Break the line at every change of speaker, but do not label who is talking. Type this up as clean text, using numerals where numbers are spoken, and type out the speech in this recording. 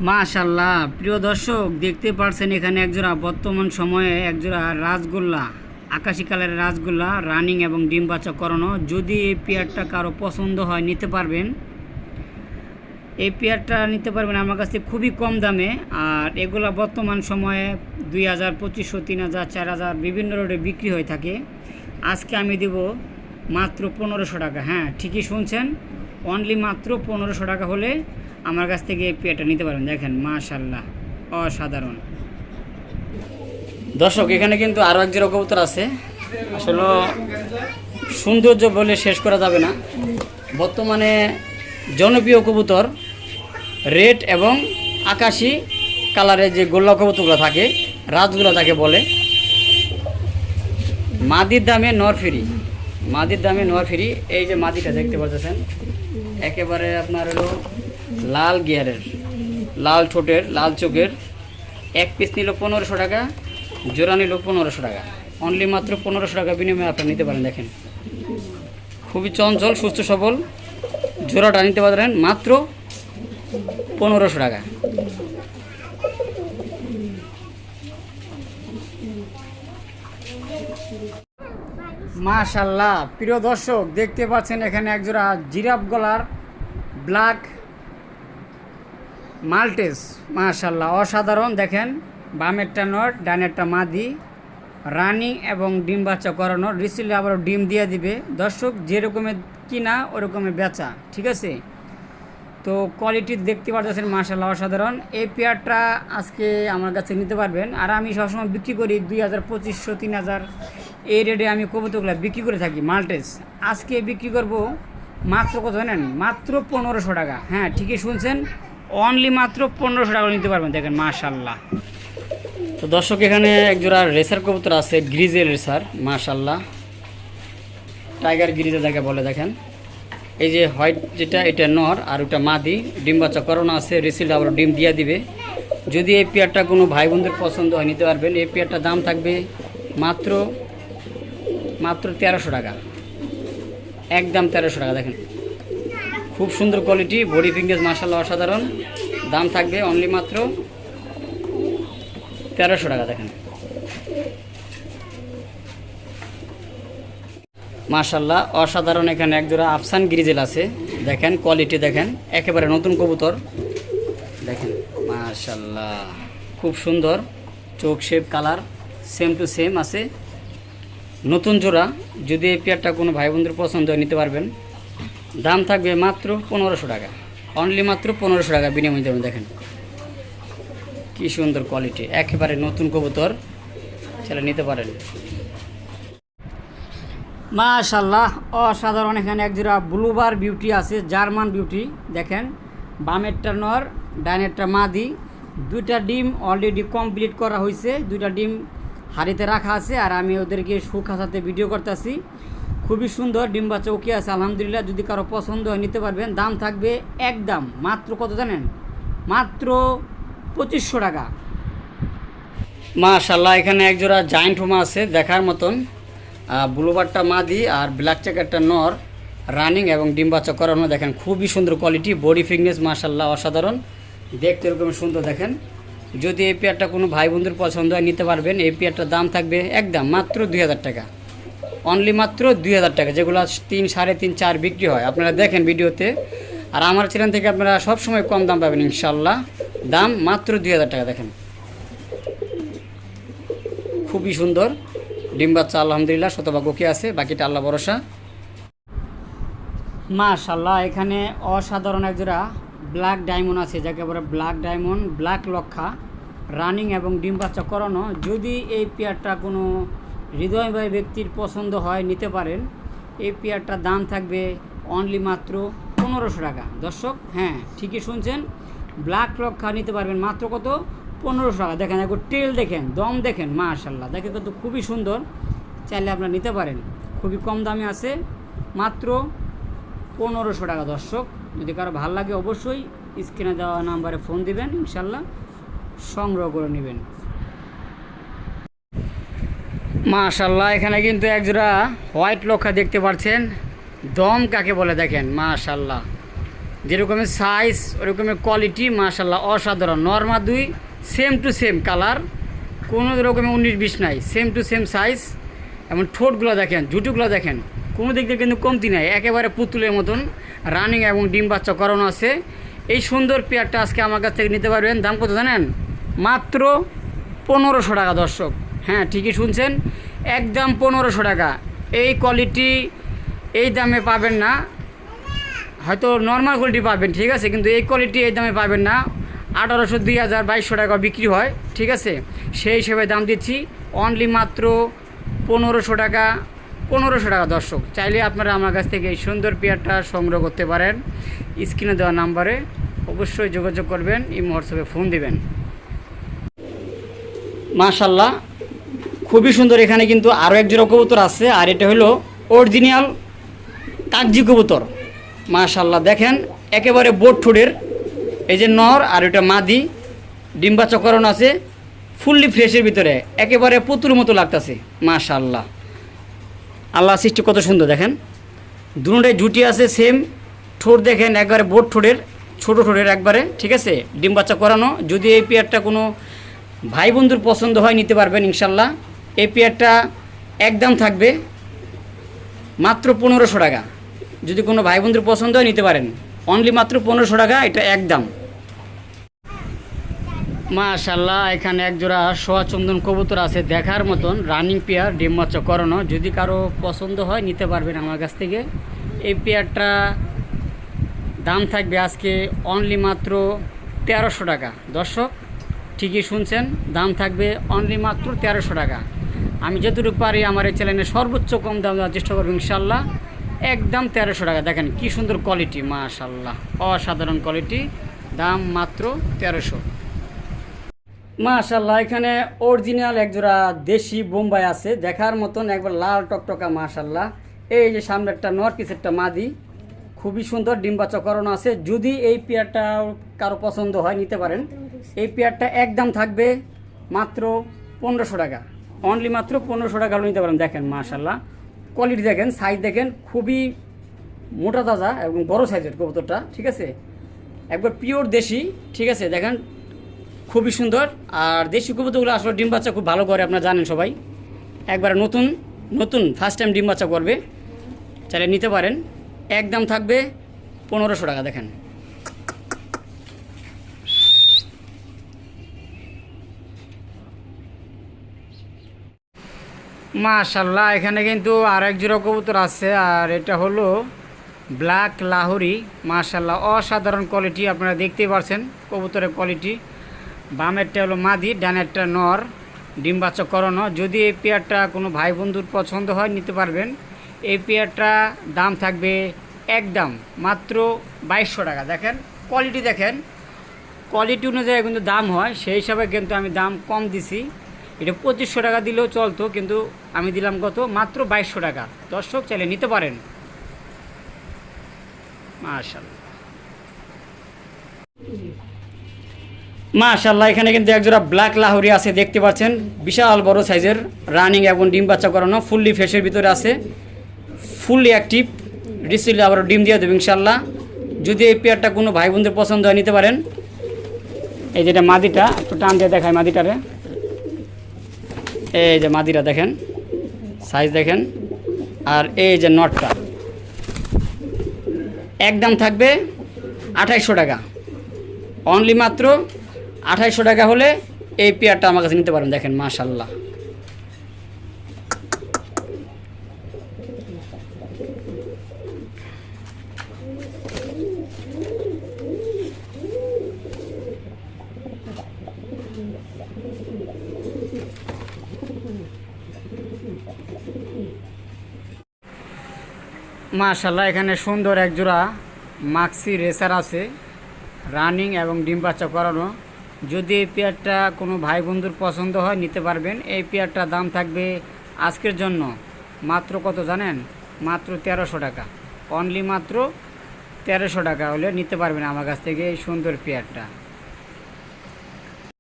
মাশাল্লাহ প্রিয় দর্শক দেখতে পাচ্ছেন এখানে একজোড়া বর্তমান সময়ে একজোড়া রাজগোল্লা আকাশি কালারের রাজগোল্লা রানিং এবং ডিম বাচ্চা করানো। যদি এই পেয়ারটা কারো পছন্দ হয় নিতে পারবেন, এই পেয়ারটা নিতে পারবেন আমার কাছ থেকে খুবই কম দামে। আর এগুলা বর্তমান সময়ে 2000, 2500, 3000, 4000 বিভিন্ন রেটে বিক্রি হয়ে থাকে। আজকে আমি দেব মাত্র 1500 টাকা। হ্যাঁ ঠিকই শুনছেন, অনলি মাত্র 1500 টাকা হলে আমার কাছ থেকে এই পেয়ারটা নিতে পারবেন। দেখেন মাশাল্লাহ অসাধারণ। দর্শক এখানে কিন্তু আরও এক জোড়া কবুতর আছে, আসলে সৌন্দর্য বলে শেষ করা যাবে না। বর্তমানে জনপ্রিয় কবুতর রেড এবং আকাশি কালারের যে গোল্লা কবুতরগুলো থাকে, রাজগুলো তাকে বলে। মাদির দামে নর ফ্রি, মাদির দামে নর ফ্রি। এই যে মাদিটা দেখতে পাচ্ছেন একেবারে আপনার হলো লাল গিয়ারের, লাল ঠোঁটের, লাল চোখের। এক পিস নিল 1500 টাকা, জোড়া নিল 1500 টাকা। অনলি মাত্র 1500 টাকা বিনিময়ে আপনারা নিতে পারেন। দেখেন খুবই চঞ্চল, সুস্থ সবল। জোড়াটা নিতে পারেন মাত্র 1500 টাকা। মাশাল্লাহ প্রিয় দর্শক দেখতে পাচ্ছেন এখানে একজোড়া জিরাফ গলার ব্ল্যাক মাল্টেস। মাশাল্লাহ অসাধারণ। দেখেন বামেরটা নর, ডানেরটা মাদি, রানিং এবং ডিম বাচ্চা করানো। রিসিলে আবার ডিম দিয়ে দিবে। দর্শক যেরকমের কিনা ওরকমের বেচা, ঠিক আছে? তো কোয়ালিটি দেখতে পাচ্ছেন মাশাল্লাহ অসাধারণ। এই পেয়ারটা আজকে আমার কাছে নিতে পারবেন। আর আমি সবসময় বিক্রি করি 2000, 2500, 3000 এই রেটে আমি কবুতরগুলো বিক্রি করে থাকি মাল্টেস। আজকে বিক্রি করব মাত্র কত জানেন? মাত্র 1500 টাকা। হ্যাঁ ঠিকই শুনছেন, অনলি মাত্র 1500 টাকা নিতে পারবেন। দেখেন মাশাল্লাহ। তো দর্শক এখানে একজোড়া রেসার কবুতর আছে, গ্রিজেল রেসার। মাশাল্লাহ টাইগার গ্রিজেল যাকে বলে। দেখেন এই যে হোয়াইট যেটা, এটা নর আর ওটা মাদি, ডিম বাচ্চা করানো আছে। রিসিল আবার ডিম দিয়ে দিবে। যদি এই পেয়ারটা কোনো ভাই বোনদের পছন্দ হয় নিতে পারবেন। এই পেয়ারটার দাম থাকবে মাত্র 1300 টাকা, একদম 1300 টাকা। দেখেন খুব সুন্দর কোয়ালিটি, বডি ফিটনেস মাশাল্লাহ অসাধারণ। দাম থাকবে অনলি মাত্র 1300 টাকা। দেখেন মাশাল্লাহ অসাধারণ। এখানে একজোড়া আফসান গ্রিজেল আছে। দেখেন কোয়ালিটি দেখেন, একেবারে নতুন কবুতর। দেখেন মাশাল্লাহ খুব সুন্দর, চোখ shape colour same to same আছে। নতুন জোড়া। যদি এই পেয়ারটা কোনো ভাই বোনদের পছন্দ হয় নিতে পারবেন। দাম থাকবে মাত্র 1500 টাকা, অনলি মাত্র 1500 টাকা বিনিময় দেবেন। দেখেন কি সুন্দর কোয়ালিটি, একেবারে নতুন কবুতর, সেটা নিতে পারেন। মাশাল্লাহ অসাধারণ। এখানে একজোড়া ব্লুবার বিউটি আছে, জার্মান বিউটি। দেখেন বামেরটা নর, ডানেরটা মাদি। দুইটা ডিম অলরেডি কমপ্লিট করা হয়েছে, দুইটা ডিম হাড়িতে রাখা আছে। আর আমি ওদেরকে সুখাসাতে ভিডিও করতেছি। খুবই সুন্দর, ডিম বাচ্চা ওকে আছে আলহামদুলিল্লাহ। যদি কারো পছন্দ হয় নিতে পারবেন। দাম থাকবে একদম মাত্র কত জানেন? মাত্র 2500 টাকা। মাশাল্লাহ এখানে একজোড়া জায়েন্ট হোমা আছে দেখার মতন। ব্লুবারটা মাদি আর ব্ল্যাক চেকারটা নর, রানিং এবং ডিম বাচ্চা করানো। দেখেন খুবই সুন্দর কোয়ালিটি, বডি ফিটনেস মাশাল্লাহ অসাধারণ, দেখতে এরকম সুন্দর। দেখেন যদি এই পেয়ারটা কোনো ভাই বন্ধুর পছন্দ হয় নিতে পারবেন। এই পেয়ারটার দাম থাকবে একদম মাত্র 2000 টাকা, অনলি মাত্র 2000 টাকা। যেগুলো 3, 3.5, 4 বিক্রি হয় আপনারা দেখেন ভিডিওতে। আর আমার চ্যানেল থেকে আপনারা সবসময় কম দাম পাবেন ইনশাল্লাহ। দাম মাত্র 2000 টাকা। দেখেন খুবই সুন্দর, ডিম বাচ্চা আলহামদুলিল্লাহ শতভাগ ওকে আছে, বাকিটা আল্লাহ ভরসা। মাশাল্লাহ এখানে অসাধারণ একজোড়া ব্ল্যাক ডায়মন্ড আছে, যাকে বলে ব্ল্যাক ডায়মন্ড, ব্ল্যাক লক্ষা, রানিং এবং ডিম বাচ্চা করানো। যদি এই পেয়ারটা কোনো হৃদয়বাহী ব্যক্তির পছন্দ হয় নিতে পারেন। এই পেয়ারটার দাম থাকবে অনলি মাত্র 1500 টাকা। দর্শক হ্যাঁ ঠিকই শুনছেন, ব্ল্যাক লক্ষা নিতে পারবেন মাত্র কত? 1500 টাকা। দেখেন একটু টেল দেখেন, দম দেখেন মাশাল্লাহ, দেখেন কত খুবই সুন্দর। চাইলে আপনারা নিতে পারেন, খুবই কম দামে আছে, মাত্র 1500 টাকা। দর্শক যদি কারো ভালো লাগে অবশ্যই স্ক্রিনে দেওয়া নাম্বারে ফোন দিবেন, ইনশাল্লাহ সংগ্রহ করে নেবেন। মাশাল্লাহ এখানে কিন্তু একজোড়া হোয়াইট লক্ষা দেখতে পাচ্ছেন। দম কাকে বলে দেখেন মাশাল্লাহ যেরকমের সাইজ ওরকমের কোয়ালিটি মাশাল্লাহ অসাধারণ। নর্মা দুই সেম টু সেম কালার, কোনো রকমের 19-20 নাই, সেম টু সেম সাইজ। এবং ঠোঁটগুলো দেখেন, জুটুগুলো দেখেন, কোনো দিক দিয়ে কিন্তু কমতি নাই, একেবারে পুতুলের মতন রানিং এবং ডিম বাচ্চা করানো আছে। এই সুন্দর পেয়ারটা আজকে আমার কাছ থেকে নিতে পারবেন। দাম কত জানেন? মাত্র 1500 টাকা দর্শক। হ্যাঁ ঠিকই শুনছেন, একদম 1500 টাকা। এই কোয়ালিটি এই দামে পাবেন না, হয়তো নর্মাল কোয়ালিটি পাবেন, ঠিক আছে, কিন্তু এই কোয়ালিটি এই দামে পাবেন না। 1800, 2000, 2200 টাকা বিক্রি হয়, ঠিক আছে, সেই হিসেবে দাম দিচ্ছি অনলি মাত্র 1500 টাকা। 1500 টাকা দর্শক। চাইলে আপনারা আমার কাছ থেকে এই সুন্দর পেয়ারটা সংগ্রহ করতে পারেন। স্ক্রিনে দেওয়া নাম্বারে অবশ্যই যোগাযোগ করবেন, এই হোয়াটসঅ্যাপে ফোন দিবেন। মাশাল্লাহ খুবই সুন্দর। এখানে কিন্তু আরও এক জোড়া কবুতর আছে, আর এটা হলো অরিজিনাল কাগজি কবুতর। মাশাল্লাহ দেখেন একেবারে বোট ঠোঁটের, এই যে নর আর এটা মাদি, ডিম বাচ্চা করানো আছে, ফুললি ফ্রেশের ভিতরে, একেবারে পুতুর মতো লাগতেছে। মাশাল্লাহ আল্লাহ সৃষ্টি কত সুন্দর দেখেন, দুটোটাই জুটি আছে সেম। ঠোঁট দেখেন একবারে বোট ঠোঁটের, ছোটো ঠোঁটের একবারে, ঠিক আছে, ডিম বাচ্চা করানো। যদি এই পেয়ারটা কোনো ভাই বন্ধুর পছন্দ হয় নিতে পারবেন ইনশাল্লাহ। এই পেয়ারটা একদম থাকবে মাত্র 1500 টাকা। যদি কোনো ভাই বন্ধুর পছন্দ হয় নিতে পারেন, অনলি মাত্র 1500 টাকা, এটা একদম। মাশাল্লাহ এখানে একজোড়া সোয়া চন্দন কবুতর আছে দেখার মতন, রানিং পেয়ার, ডিম বাচ্চা করানো। যদি কারো পছন্দ হয় নিতে পারবেন আমার কাছ থেকে। এই পেয়ারটা দাম থাকবে আজকে অনলি মাত্র 1300 টাকা দর্শক। ঠিকই শুনছেন, দাম থাকবে অনলি মাত্র 1300 টাকা। আমি যতটুকু পারি আমার এই চ্যানেলে সর্বোচ্চ কম দাম দেওয়ার চেষ্টা করবো ইনশাল্লাহ। একদম 1300 টাকা। দেখেন কি সুন্দর কোয়ালিটি, মাশাল্লাহ অসাধারণ কোয়ালিটি, দাম মাত্র 1300। মাশাল্লাহ এখানে অরিজিনাল একজোড়া দেশি বোম্বাই আছে দেখার মতন, একবার লাল টকটকা। মাশাল্লাহ এই যে সামনে একটা নর, পিছেরটা মাদি, খুবই সুন্দর, ডিম বাচ্চা করানো আছে। যদি এই পেয়ারটা কারো পছন্দ হয় নিতে পারেন। এই পেয়ারটা একদম থাকবে মাত্র 1500 টাকা, অনলি মাত্র 1500 টাকা হলে নিতে পারেন। দেখেন মাশাল্লাহ কোয়ালিটি দেখেন, সাইজ দেখেন, খুবই মোটা তাজা এবং বড় সাইজের কবুতরটা, ঠিক আছে, একবার পিওর দেশি, ঠিক আছে, দেখেন খুবই সুন্দর। আর দেশি কবুতরগুলো আসলে ডিম বাচ্চা খুব ভালো করে, আপনারা জানেন সবাই, একবার নতুন নতুন ফার্স্ট টাইম ডিম বাচ্চা করবে, চাইলে নিতে পারেন। একদম থাকবে 1500 টাকা। দেখেন মাশাল্লাহ এখানে কিন্তু আর এক জোড়া কবুতর আছে, আর এটা হলো ব্ল্যাক লাহোরি। মাশাল্লাহ অসাধারণ কোয়ালিটি, আপনারা দেখতেই পাচ্ছেন কবুতরের কোয়ালিটি। বামেরটা হলো মাদি, ডানেরটা নর, ডিম বাচ্চা করানো। যদি এই পেয়ারটা কোনো ভাই বন্ধুর পছন্দ হয় নিতে পারবেন। এই পেয়ারটা দাম থাকবে একদম মাত্র 2200 টাকা। দেখেন কোয়ালিটি দেখেন, কোয়ালিটি অনুযায়ী কিন্তু দাম হয়, সেই হিসাবে কিন্তু আমি দাম কম দিছি। এটা 2500 টাকা দিলেও চলতো, কিন্তু আমি দিলাম কত? মাত্র 2200 টাকা। দর্শক চাইলে নিতে পারেন। মাশাল্লাহ মাশাল্লাহ এখানে কিন্তু একজোড়া ব্ল্যাক লাহোরি আছে, দেখতে পাচ্ছেন, বিশাল বড় সাইজের, রানিং এবং ডিম বাচ্চা করানো, ফুললি ফ্রেশের ভিতরে আছে, ফুললি অ্যাক্টিভ, রিসিভলি আবার ডিম দিয়ে দেবে ইনশাল্লাহ। যদি এই পেয়ারটা কোনো ভাই বোনদের পছন্দ হয় নিতে পারেন। এই যেটা মাদিটা, একটু টান দিয়ে দেখায় মাদিটারে, এই যে মাদিরা দেখেন, সাইজ দেখেন, আর এই যে নটটা, একদম থাকবে 2800 টাকা, অনলি মাত্র 2800 টাকা হলে এই পেয়ারটা আমার কাছে নিতে পারেন। দেখেন মাশাল্লাহ মাশাল্লাহ এখানে সুন্দর একজোড়া মাক্সি রেসার আছে, রানিং এবং ডিম বাচ্চা করানো। যদি এই পেয়ারটা কোনো ভাই বন্ধুর পছন্দ হয় নিতে পারবেন। এই পেয়ারটার দাম থাকবে আজকের জন্য মাত্র কত জানেন? মাত্র 1300 টাকা, অনলি মাত্র 1300 টাকা হলে নিতে পারবেন আমার কাছ থেকে এই সুন্দর পেয়ারটা।